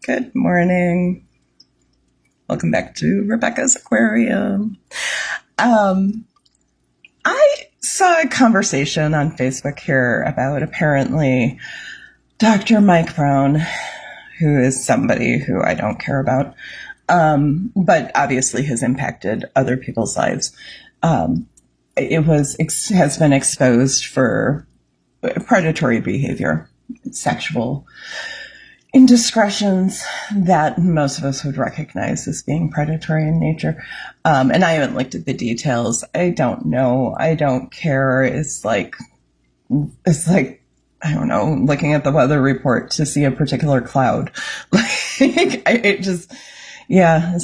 Good morning. Welcome back to Rebecca's Aquarium. I saw a conversation on Facebook here about apparently Dr. Mike Brown, who is somebody who I don't care about, but obviously has impacted other people's lives. Has been exposed for predatory behavior, sexual indiscretions that most of us would recognize as being predatory in nature. And I haven't looked at the details. I don't know. I don't care. It's like, I don't know, looking at the weather report to see a particular cloud. It's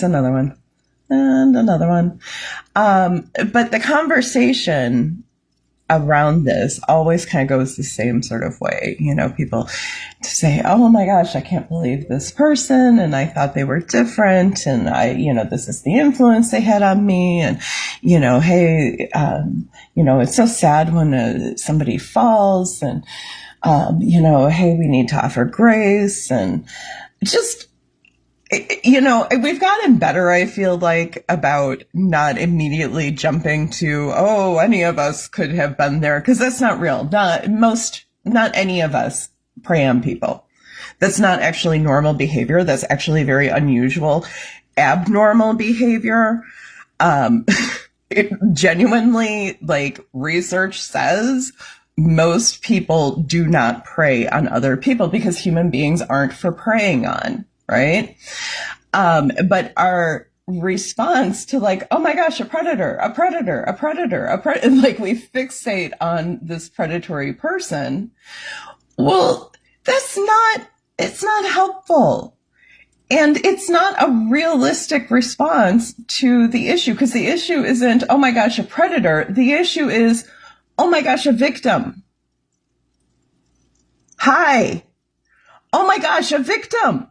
another one and another one. But the conversation around this always kind of goes the same sort of way. People to say, oh my gosh, I can't believe this person, and I thought they were different, and this is the influence they had on me, and hey, it's so sad when somebody falls, and hey, we need to offer grace, and just we've gotten better, I feel like, about not immediately jumping to, oh, any of us could have been there, because that's not real. Not any of us prey on people. That's not actually normal behavior. That's actually very unusual, abnormal behavior. Genuinely, research says most people do not prey on other people because human beings aren't for preying on. Right? But our response to oh my gosh, a predator, we fixate on this predatory person. Well, it's not helpful. And it's not a realistic response to the issue, because the issue isn't, oh my gosh, a predator. The issue is, oh my gosh, a victim. Hi. Oh my gosh, a victim.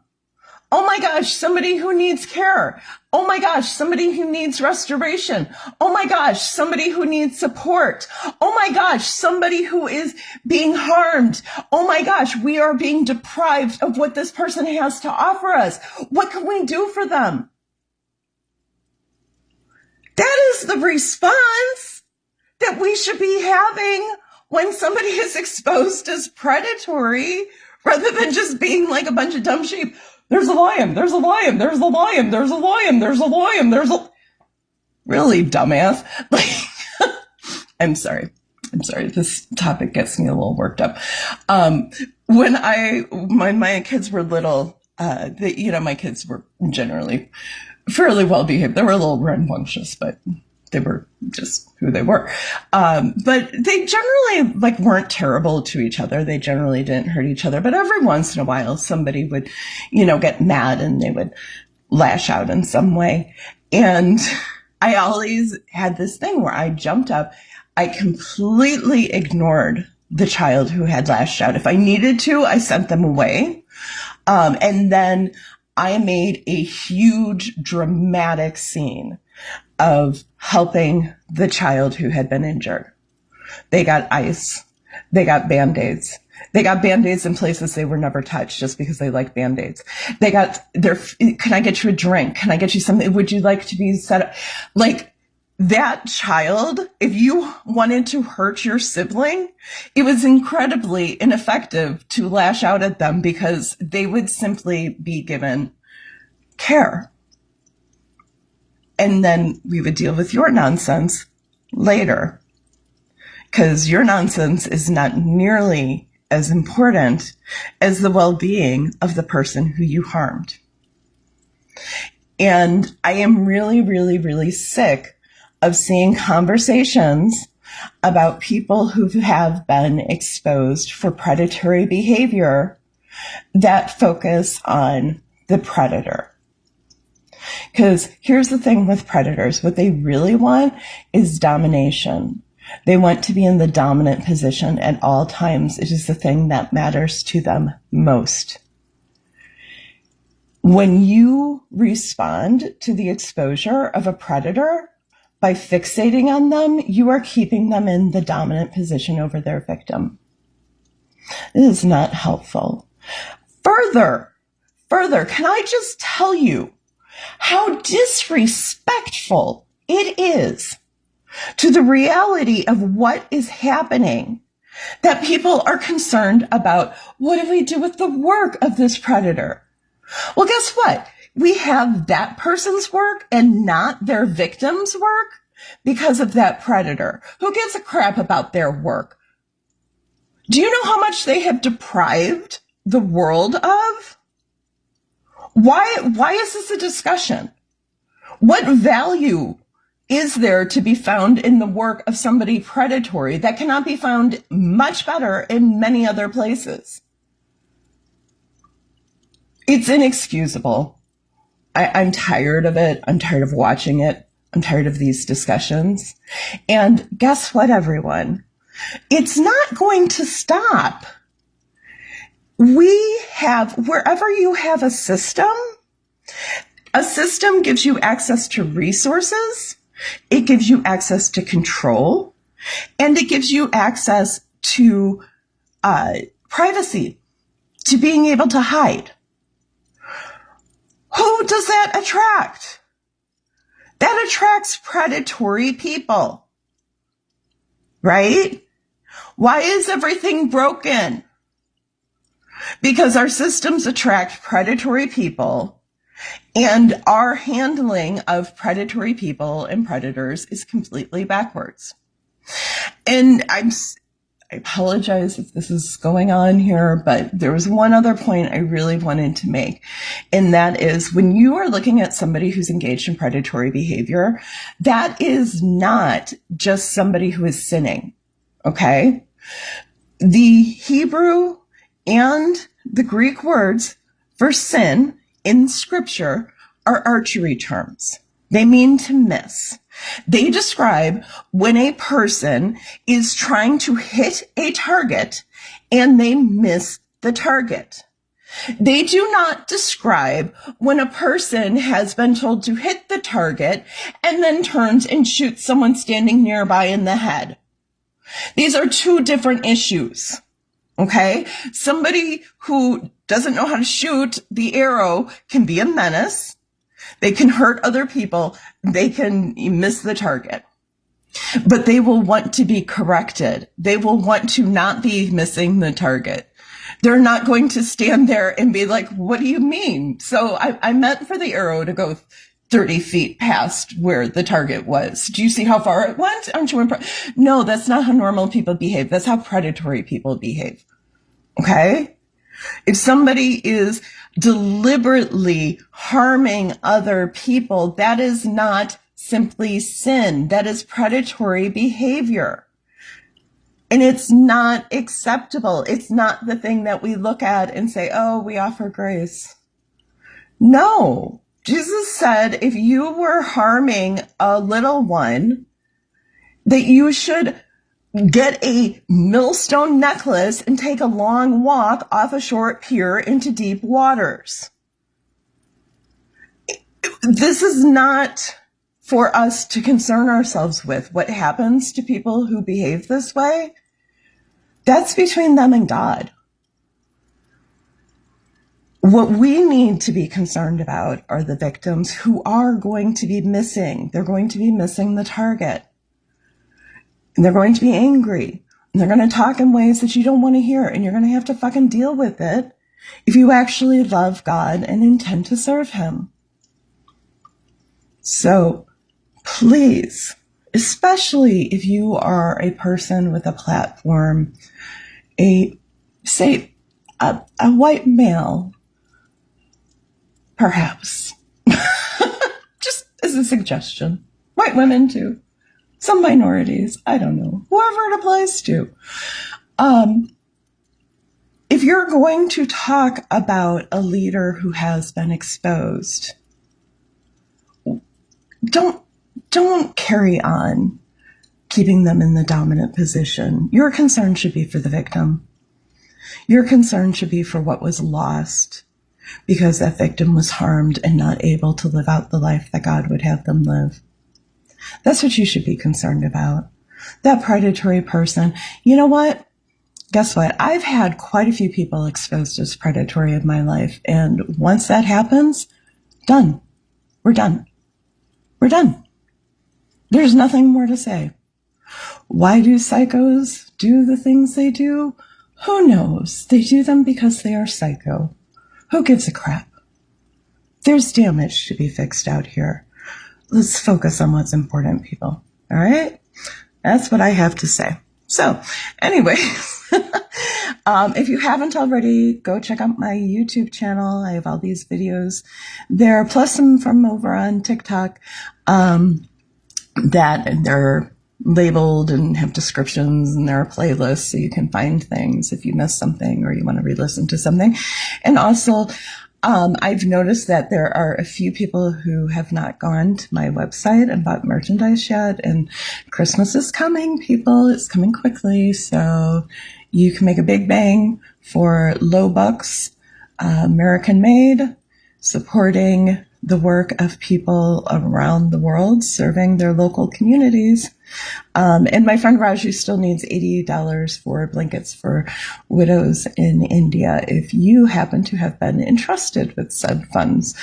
Oh my gosh, somebody who needs care. Oh my gosh, somebody who needs restoration. Oh my gosh, somebody who needs support. Oh my gosh, somebody who is being harmed. Oh my gosh, we are being deprived of what this person has to offer us. What can we do for them? That is the response that we should be having when somebody is exposed as predatory, rather than just being like a bunch of dumb sheep. There's a lion, there's a lion, there's a lion, there's a lion, there's a lion, Really, dumbass? I'm sorry. This topic gets me a little worked up. When my kids were little, my kids were generally fairly well behaved. They were a little rambunctious, but they were just who they were. But they generally weren't terrible to each other. They generally didn't hurt each other. But every once in a while, somebody would, get mad and they would lash out in some way. And I always had this thing where I jumped up. I completely ignored the child who had lashed out. If I needed to, I sent them away. And then I made a huge dramatic scene of helping the child who had been injured. They got ice. They got Band-Aids. They got Band-Aids in places they were never touched just because they like Band-Aids. They got can I get you a drink? Can I get you something? Would you like to be set up? That child, if you wanted to hurt your sibling, it was incredibly ineffective to lash out at them because they would simply be given care. And then we would deal with your nonsense later, because your nonsense is not nearly as important as the well-being of the person who you harmed. And I am really, really, really sick of seeing conversations about people who have been exposed for predatory behavior that focus on the predator. Because here's the thing with predators. What they really want is domination. They want to be in the dominant position at all times. It is the thing that matters to them most. When you respond to the exposure of a predator by fixating on them, you are keeping them in the dominant position over their victim. It is not helpful. further, can I just tell you how disrespectful it is to the reality of what is happening, that people are concerned about, what do we do with the work of this predator? Well, guess what? We have that person's work and not their victim's work because of that predator. Who gives a crap about their work? Do you know how much they have deprived the world of? Why is this a discussion? What value is there to be found in the work of somebody predatory that cannot be found much better in many other places? It's inexcusable. I'm tired of it. I'm tired of watching it. I'm tired of these discussions. And guess what, everyone? It's not going to stop. We have, wherever you have a system gives you access to resources. It gives you access to control, and it gives you access to privacy, to being able to hide. Who does that attract? That attracts predatory people, right? Why is everything broken? Because our systems attract predatory people, and our handling of predatory people and predators is completely backwards. And I apologize if this is going on here, but there was one other point I really wanted to make. And that is, when you are looking at somebody who's engaged in predatory behavior, that is not just somebody who is sinning. Okay? The Hebrew and the Greek words for sin in scripture are archery terms. They mean to miss. They describe when a person is trying to hit a target and they miss the target. They do not describe when a person has been told to hit the target and then turns and shoots someone standing nearby in the head. These are two different issues. Okay? Somebody who doesn't know how to shoot the arrow can be a menace. They can hurt other people. They can miss the target. But they will want to be corrected. They will want to not be missing the target. They're not going to stand there and be like, what do you mean? So I meant for the arrow to go 30 feet past where the target was. Do you see how far it went? Aren't you impressed? No, that's not how normal people behave. That's how predatory people behave. Okay? If somebody is deliberately harming other people, that is not simply sin. That is predatory behavior. And it's not acceptable. It's not the thing that we look at and say, oh, we offer grace. No. Jesus said if you were harming a little one, that you should get a millstone necklace and take a long walk off a short pier into deep waters. This is not for us to concern ourselves with. What happens to people who behave this way? That's between them and God. What we need to be concerned about are the victims who are going to be missing. They're going to be missing the target. And they're going to be angry. And they're going to talk in ways that you don't want to hear. And you're going to have to fucking deal with it if you actually love God and intend to serve him. So please, especially if you are a person with a platform, a white male, perhaps, just as a suggestion, white women too. Some minorities, I don't know, whoever it applies to. If you're going to talk about a leader who has been exposed, don't carry on keeping them in the dominant position. Your concern should be for the victim. Your concern should be for what was lost because that victim was harmed and not able to live out the life that God would have them live. That's what you should be concerned about. That predatory person. You know what? guess what? I've had quite a few people exposed as predatory in my life. And once that happens, done. We're done. We're done. There's nothing more to say. Why do psychos do the things they do? Who knows? They do them because they are psycho. Who gives a crap? There's damage to be fixed out here. Let's focus on what's important, people. All right? That's what I have to say. So, anyway, if you haven't already, go check out my YouTube channel. I have all these videos there, plus some from over on TikTok that they're labeled and have descriptions, and there are playlists so you can find things if you missed something or you want to re-listen to something. And also, I've noticed that there are a few people who have not gone to my website and bought merchandise yet, and Christmas is coming, people. It's coming quickly, so you can make a big bang for low bucks, American made, supporting the work of people around the world, serving their local communities. And my friend Raju still needs $80 for blankets for widows in India. If you happen to have been entrusted with said funds,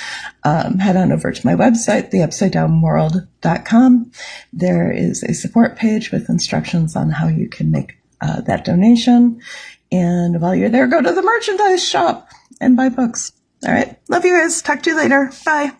head on over to my website, theupsidedownworld.com. There is a support page with instructions on how you can make that donation. And while you're there, go to the merchandise shop and buy books. All right. Love you guys. Talk to you later. Bye.